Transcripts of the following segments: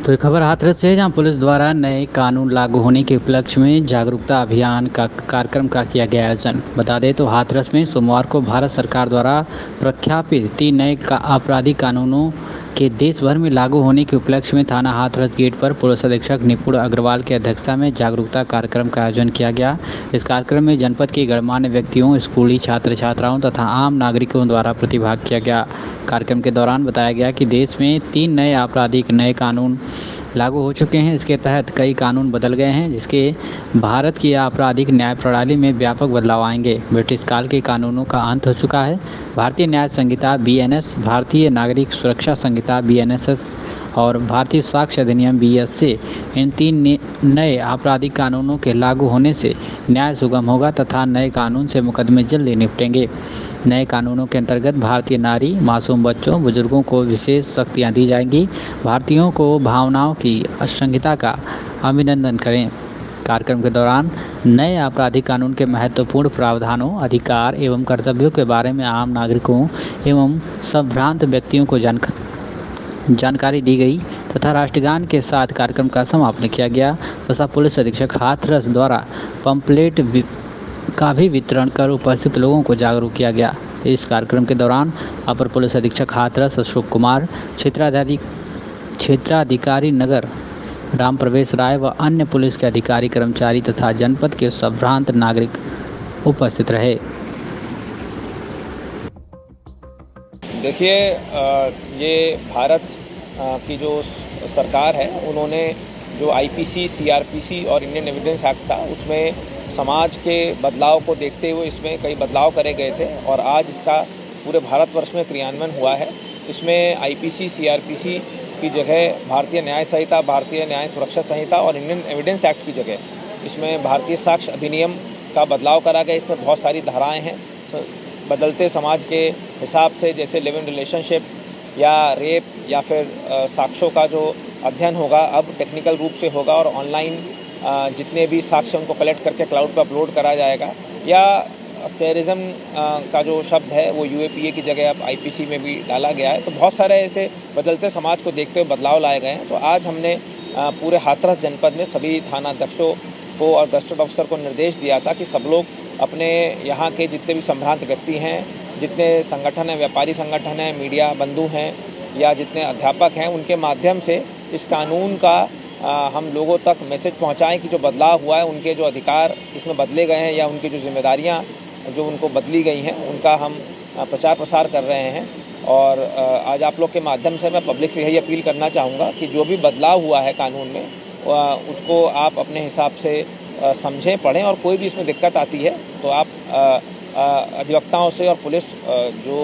तो एक खबर हाथरस से है, जहां पुलिस द्वारा नए कानून लागू होने के उपलक्ष्य में जागरूकता अभियान का कार्यक्रम का किया गया आयोजन। बता दें तो हाथरस में सोमवार को भारत सरकार द्वारा प्रख्यापित 3 नए आपराधिक कानूनों के देश भर में लागू होने के उपलक्ष्य में थाना हाथरस गेट पर पुलिस अधीक्षक निपुण अग्रवाल की अध्यक्षता में जागरूकता कार्यक्रम का आयोजन किया गया। इस कार्यक्रम में जनपद के गणमान्य व्यक्तियों, स्कूली छात्र छात्राओं तथा आम नागरिकों द्वारा प्रतिभाग किया गया। कार्यक्रम के दौरान बताया गया कि देश में 3 नए आपराधिक नए कानून लागू हो चुके हैं। इसके तहत कई कानून बदल गए हैं, जिसके भारत की आपराधिक न्याय प्रणाली में व्यापक बदलाव आएंगे। ब्रिटिश काल के कानूनों का अंत हो चुका है। भारतीय न्याय संहिता BNS, भारतीय नागरिक सुरक्षा संहिता BNSS और भारतीय साक्ष्य अधिनियम BS से इन 3 नए आपराधिक कानूनों के लागू होने से न्याय सुगम होगा तथा नए कानून से मुकदमे जल्दी निपटेंगे। नए कानूनों के अंतर्गत भारतीय नारी, मासूम बच्चों, बुजुर्गों को विशेष शक्तियाँ दी जाएंगी। भारतीयों को भावनाओं की संहिता का अभिनंदन करें। कार्यक्रम के दौरान नए आपराधिक कानून के महत्वपूर्ण प्रावधानों, अधिकार एवं कर्तव्यों के बारे में आम नागरिकों एवं संभ्रांत व्यक्तियों को जानकारी दी गई तथा राष्ट्रगान के साथ कार्यक्रम का समापन किया गया तथा पुलिस अधीक्षक हाथरस द्वारा पंपलेट का भी वितरण कर उपस्थित लोगों को जागरूक किया गया। इस कार्यक्रम के दौरान अपर पुलिस अधीक्षक हाथरस अशोक कुमार, क्षेत्राधिकारी नगर राम प्रवेश राय व अन्य पुलिस के अधिकारी, कर्मचारी तथा जनपद के संभ्रांत नागरिक उपस्थित रहे। देखिए, ये भारत की जो सरकार है, उन्होंने जो IPC, CRPC और इंडियन एविडेंस एक्ट था, उसमें समाज के बदलाव को देखते हुए इसमें कई बदलाव करे गए थे और आज इसका पूरे भारतवर्ष में क्रियान्वयन हुआ है। इसमें IPC, CRPC की जगह भारतीय न्याय संहिता, भारतीय न्याय सुरक्षा संहिता और इंडियन एविडेंस एक्ट की जगह इसमें भारतीय साक्ष्य अधिनियम का बदलाव करा गया। इसमें बहुत सारी धाराएँ हैं बदलते समाज के हिसाब से, जैसे लिव इन रिलेशनशिप या रेप या फिर साक्ष्यों का जो अध्ययन होगा अब टेक्निकल रूप से होगा और ऑनलाइन जितने भी साक्ष्य उनको कलेक्ट करके क्लाउड पर अपलोड करा जाएगा। या टेररिज्म का जो शब्द है वो UAPA की जगह अब IPC में भी डाला गया है। तो बहुत सारे ऐसे बदलते समाज को देखते हुए बदलाव लाए गए हैं। तो आज हमने पूरे हाथरस जनपद में सभी थाना अध्यक्षों को और गस्टेड ऑफिसर को निर्देश दिया था कि सब लोग अपने यहाँ के जितने भी संभ्रांत व्यक्ति हैं, जितने संगठन हैं, व्यापारी संगठन हैं, मीडिया बंधु हैं या जितने अध्यापक हैं, उनके माध्यम से इस कानून का हम लोगों तक मैसेज पहुंचाएं कि जो बदलाव हुआ है, उनके जो अधिकार इसमें बदले गए हैं या उनकी जो जिम्मेदारियां जो उनको बदली गई हैं, उनका हम प्रचार प्रसार कर रहे हैं। और आज आप लोग के माध्यम से मैं पब्लिक से यही अपील करना चाहूँगा कि जो भी बदलाव हुआ है कानून में उसको आप अपने हिसाब से समझें, पढ़ें और कोई भी इसमें दिक्कत आती है तो आप अधिवक्ताओं से और पुलिस जो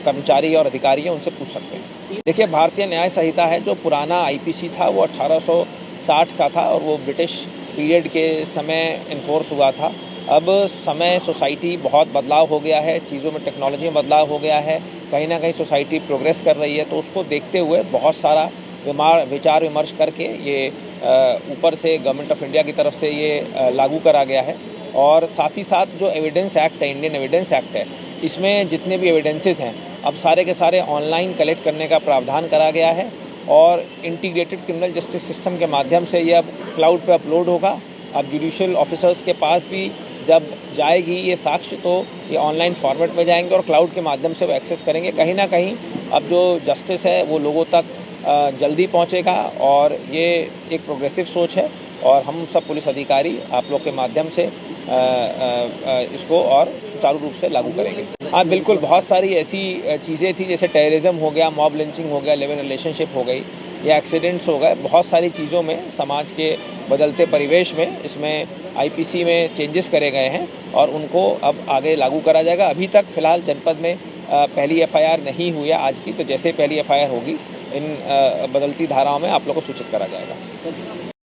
कर्मचारी और अधिकारी हैं उनसे पूछ सकते हैं। देखिए, भारतीय न्याय संहिता है, जो पुराना IPC था वो 1860 का था और वो ब्रिटिश पीरियड के समय इन्फोर्स हुआ था। अब समय, सोसाइटी बहुत बदलाव हो गया है, चीज़ों में टेक्नोलॉजी में बदलाव हो गया है, कहीं ना कहीं सोसाइटी प्रोग्रेस कर रही है। तो उसको देखते हुए बहुत सारा विचार विमर्श करके ये ऊपर से गवर्नमेंट ऑफ इंडिया की तरफ से ये लागू करा गया है। और साथ ही साथ जो एविडेंस एक्ट है, इंडियन एविडेंस एक्ट है, इसमें जितने भी एविडेंसेस हैं अब सारे के सारे ऑनलाइन कलेक्ट करने का प्रावधान करा गया है और इंटीग्रेटेड क्रिमिनल जस्टिस सिस्टम के माध्यम से ये अब क्लाउड पे अपलोड होगा। अब जुडिशियल ऑफिसर्स के पास भी जब जाएगी ये साक्ष्य तो ये ऑनलाइन फॉर्मेट में जाएंगे और क्लाउड के माध्यम से वो एक्सेस करेंगे। कहीं ना कहीं अब जो जस्टिस है वो लोगों तक जल्दी पहुंचेगा और ये एक प्रोग्रेसिव सोच है और हम सब पुलिस अधिकारी आप लोग के माध्यम से इसको और सुचारू रूप से लागू करेंगे। हाँ, बिल्कुल, बहुत सारी ऐसी चीज़ें थी जैसे टेररिज्म हो गया, मॉब लिंचिंग हो गया, लिव इन रिलेशनशिप हो गई या एक्सीडेंट्स हो गए। बहुत सारी चीज़ों में समाज के बदलते परिवेश में इसमें IPC में चेंजेस करे गए हैं और उनको अब आगे लागू करा जाएगा। अभी तक फ़िलहाल जनपद में पहली FIR नहीं हुई है आज की, तो जैसे पहली FIR होगी इन बदलती धाराओं में आप लोगों को सूचित करा जाएगा।